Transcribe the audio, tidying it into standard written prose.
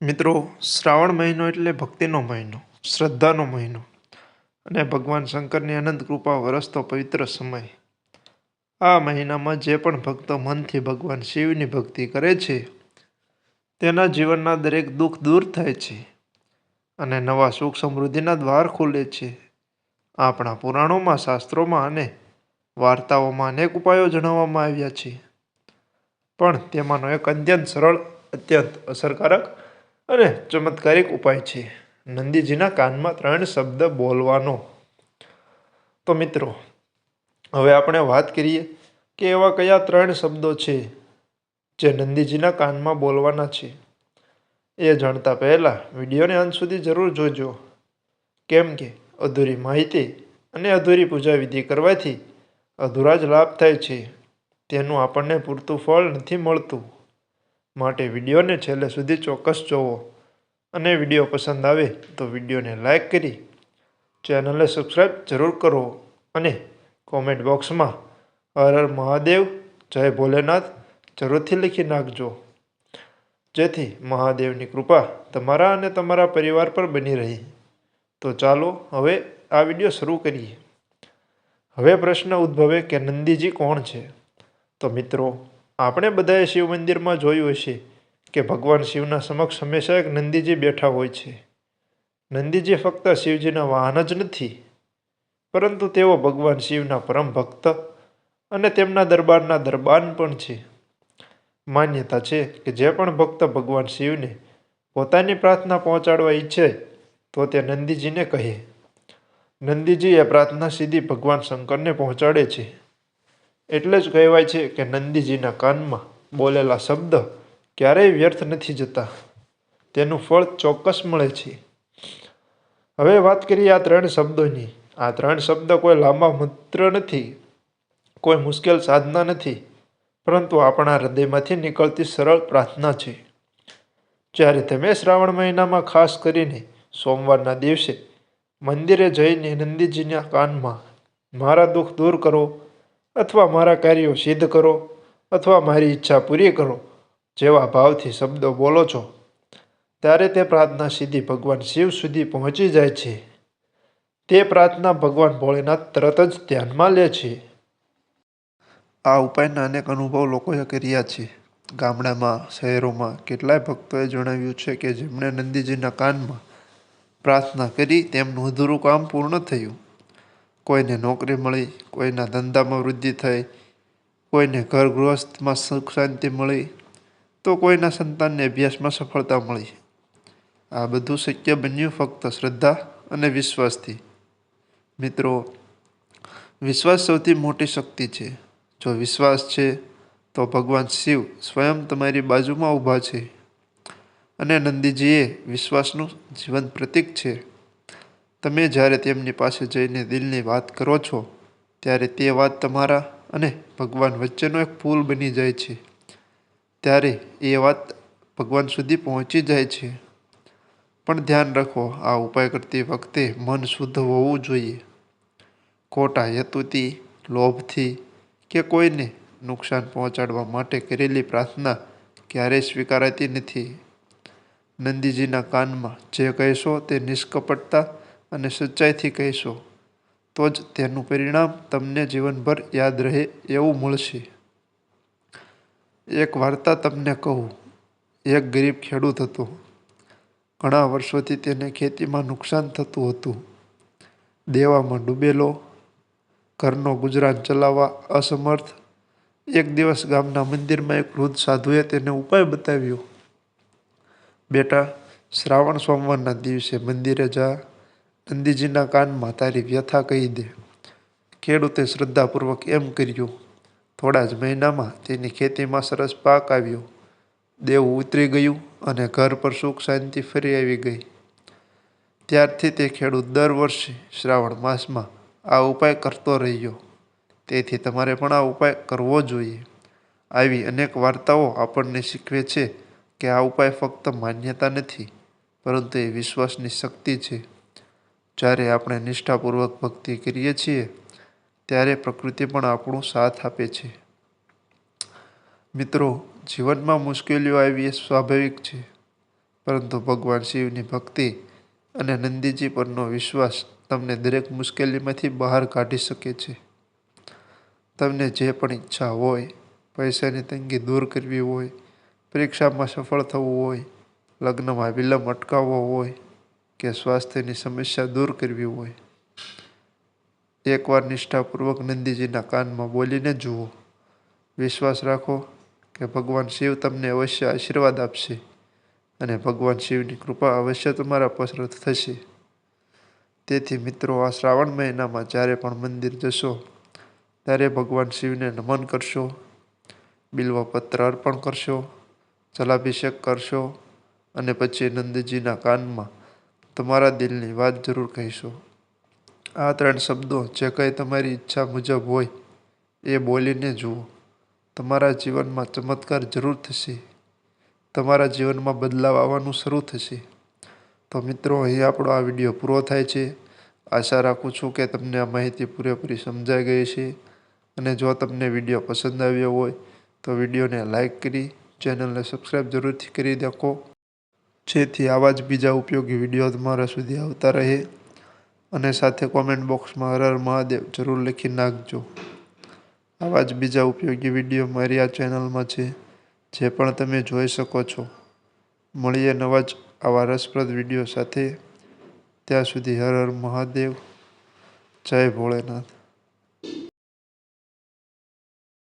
મિત્રો, શ્રાવણ મહિનો એટલે ભક્તિનો મહિનો, શ્રદ્ધાનો મહિનો અને ભગવાન શંકરની અનંત કૃપા વરસતો પવિત્ર સમય. આ મહિનામાં જે પણ ભક્તો મનથી ભગવાન શિવની ભક્તિ કરે છે તેના જીવનના દરેક દુઃખ દૂર થાય છે અને નવા સુખ સમૃદ્ધિના દ્વાર ખુલે છે. આપણા પુરાણોમાં, શાસ્ત્રોમાં અને વાર્તાઓમાં અનેક ઉપાયો જણાવવામાં આવ્યા છે, પણ તેમાંનો એક અત્યંત સરળ, અત્યંત અસરકારક અને ચમત્કારિક ઉપાય છે નંદીજીના કાનમાં 3 શબ્દ બોલવાનો. તો મિત્રો, હવે આપણે વાત કરીએ કે એવા કયા 3 શબ્દો છે જે નંદીજીના કાનમાં બોલવાના છે. એ જાણતા પહેલા વિડીયોને અંત સુધી જરૂર જોજો, કેમ કે અધૂરી માહિતી અને અધૂરી પૂજા વિધિ કરવાથી અધૂરા જ લાભ થાય છે, તેનું આપણને પૂરતું ફળ નથી મળતું. માટે વિડીયોને છેલ્લે સુધી ચોક્કસ જોવો અને વિડીયો પસંદ આવે તો વિડીયોને લાઈક કરી ચેનલને સબસ્ક્રાઈબ જરૂર કરો અને કોમેન્ટ બોક્સમાં હર હર મહાદેવ, જય ભોલેનાથ જરૂરથી લખી નાખજો, જેથી મહાદેવની કૃપા તમારા અને તમારા પરિવાર પર બની રહી. તો ચાલો હવે આ વિડીયો શરૂ કરીએ. હવે પ્રશ્ન ઉદ્ભવે કે નંદીજી કોણ છે? તો મિત્રો, આપણે બધાએ શિવ મંદિરમાં જોયું હશે કે ભગવાન શિવના સમક્ષ હંમેશા એક નંદીજી બેઠા હોય છે. નંદીજી ફક્ત શિવજીના વાહન જ નથી, પરંતુ તેઓ ભગવાન શિવના પરમ ભક્ત અને તેમના દરબારના દરબાન પણ છે. માન્યતા છે કે જે પણ ભક્ત ભગવાન શિવને પોતાની પ્રાર્થના પહોંચાડવા ઈચ્છે તો તે નંદીજીને કહે. નંદીજી એ પ્રાર્થના સીધી ભગવાન શંકરને પહોંચાડે છે. એટલે જ કહેવાય છે કે નંદીજીના કાનમાં બોલેલા શબ્દ ક્યારેય વ્યર્થ નથી જતા, તેનું ફળ ચોક્કસ મળે છે. હવે વાત કરીએ આ 3 શબ્દોની. આ 3 શબ્દ કોઈ લાંબા મંત્ર નથી, કોઈ મુશ્કેલ સાધના નથી, પરંતુ આપણા હૃદયમાંથી નીકળતી સરળ પ્રાર્થના છે. જ્યારે તમે શ્રાવણ મહિનામાં ખાસ કરીને સોમવારના દિવસે મંદિરે જઈને નંદીજીના કાનમાં મારા દુઃખ દૂર કરો, અથવા મારા કાર્યો સિદ્ધ કરો, અથવા મારી ઈચ્છા પૂરી કરો જેવા ભાવથી શબ્દો બોલો છો, ત્યારે તે પ્રાર્થના સીધી ભગવાન શિવ સુધી પહોંચી જાય છે. તે પ્રાર્થના ભગવાન ભોળેનાથ તરત જ ધ્યાનમાં લે છે. આ ઉપાયના અનેક અનુભવ લોકોએ કર્યા છે. ગામડામાં, શહેરોમાં કેટલાય ભક્તોએ જણાવ્યું છે કે જેમણે નંદીજીના કાનમાં પ્રાર્થના કરી તેમનું અધૂરું કામ પૂર્ણ થયું. કોઈને નોકરી મળી, કોઈના ધંધામાં વૃદ્ધિ થઈ, કોઈને ઘર ગૃહસ્થમાં સુખ શાંતિ મળી, તો કોઈના સંતાનને અભ્યાસમાં સફળતા મળી. આ બધું શક્ય બન્યું ફક્ત શ્રદ્ધા અને વિશ્વાસથી. મિત્રો, વિશ્વાસ સૌથી મોટી શક્તિ છે. જો વિશ્વાસ છે તો ભગવાન શિવ સ્વયં તમારી બાજુમાં ઊભા છે. અને નંદીજી એ વિશ્વાસનું જીવંત પ્રતીક છે. તમે જ્યારે તેમની પાસે જઈને દિલની વાત કરો છો, ત્યારે તે વાત તમારા અને ભગવાન વચ્ચેનો એક પુલ બની જાય છે. ત્યારે એ વાત ભગવાન સુધી પહોંચી જાય છે. પણ ધ્યાન રાખો, આ ઉપાય કરતી વખતે મન શુદ્ધ હોવું જોઈએ. ખોટા હેતુથી, લોભથી કે કોઈને નુકસાન પહોંચાડવા માટે કરેલી પ્રાર્થના ક્યારેય સ્વીકારાતી નથી. નંદીજીના કાનમાં જે કહેશો તે નિષ્કપટતા અને સચ્ચાઈથી કહેશો, તો જ તેનું પરિણામ તમને જીવનભર યાદ રહે એવું મળશે. એક વાર્તા તમને કહું. એક ગરીબ ખેડૂત હતો. ઘણા વર્ષોથી તેને ખેતીમાં નુકસાન થતું હતું. દેવામાં ડૂબેલો, ઘરનો ગુજરાન ચલાવવા અસમર્થ. એક દિવસ ગામના મંદિરમાં એક વૃદ્ધ સાધુએ તેને ઉપાય બતાવ્યો. બેટા, શ્રાવણ સોમવારના દિવસે મંદિરે જા, નંદીજીના કાનમાં તારી વ્યથા કહી દે. ખેડૂતે શ્રદ્ધાપૂર્વક એમ કર્યું. થોડા જ મહિનામાં તેની ખેતીમાં સરસ પાક આવ્યો. દેવું ઉતરી ગયું અને ઘર પર સુખ શાંતિ ફરી આવી ગઈ. ત્યારથી તે ખેડૂત દર વર્ષે શ્રાવણ માસમાં આ ઉપાય કરતો રહ્યો. તેથી તમારે પણ આ ઉપાય કરવો જોઈએ. આવી અનેક વાર્તાઓ આપણને શીખવે છે કે આ ઉપાય ફક્ત માન્યતા નથી, પરંતુ એ વિશ્વાસની શક્તિ છે. જ્યારે આપણે નિષ્ઠાપૂર્વક ભક્તિ કરીએ છીએ, ત્યારે પ્રકૃતિ પણ આપણો સાથ આપે છે. મિત્રો, જીવનમાં મુશ્કેલીઓ આવવી એ સ્વાભાવિક છે. પરંતુ ભગવાન શિવની ભક્તિ અને નંદીજી પરનો વિશ્વાસ તમને દરેક મુશ્કેલીમાંથી બહાર કાઢી શકે છે. તમને જે પણ ઈચ્છા હોય, પૈસાની તંગી દૂર કરવી હોય, પરીક્ષામાં સફળ થવું હોય, લગ્નમાં વિલંબ અટકાવવો હોય કે સ્વાસ્થ્યની સમસ્યા દૂર કરવી હોય, એકવાર નિષ્ઠાપૂર્વક નંદીજીના કાનમાં બોલીને જુઓ. વિશ્વાસ રાખો કે ભગવાન શિવ તમને અવશ્ય આશીર્વાદ આપશે અને ભગવાન શિવની કૃપા અવશ્ય તમારા પર થશે. તેથી મિત્રો, આ શ્રાવણ મહિનામાં જ્યારે પણ મંદિર જશો ત્યારે ભગવાન શિવને નમન કરશો, બિલ્વપત્ર અર્પણ કરશો, જલાભિષેક કરશો અને પછી નંદજીના કાનમાં તમારા દિલની વાત જરૂર કહીશો. આ 3 શબ્દો જે કંઈ તમારી ઈચ્છા મુજબ હોય એ બોલીને જુઓ. તમારા જીવનમાં ચમત્કાર જરૂર થશે. તમારા જીવનમાં બદલાવ આવવાનું શરૂ થશે. તો મિત્રો, અહીં આપણો આ વિડીયો પૂરો થાય છે. આશા રાખું છું કે તમને આ માહિતી પૂરેપૂરી સમજાઈ ગઈ છે. અને જો તમને વિડીયો પસંદ આવ્યો હોય તો વિડીયોને લાઇક કરી ચેનલને સબસ્ક્રાઈબ જરૂરથી કરી દેખો, જેથી આવા જ બીજા ઉપયોગી વિડીયો તમારા સુધી આવતા રહે. અને સાથે કોમેન્ટ બોક્સમાં હર હર મહાદેવ જરૂર લખી નાખજો. આવા જ બીજા ઉપયોગી વિડીયો મારી આ ચેનલમાં છે, જે પણ તમે જોઈ શકો છો. મળીએ નવા જ આવા રસપ્રદ વિડીયો સાથે. ત્યાં સુધી હર હર મહાદેવ. જય ભોળેનાથ.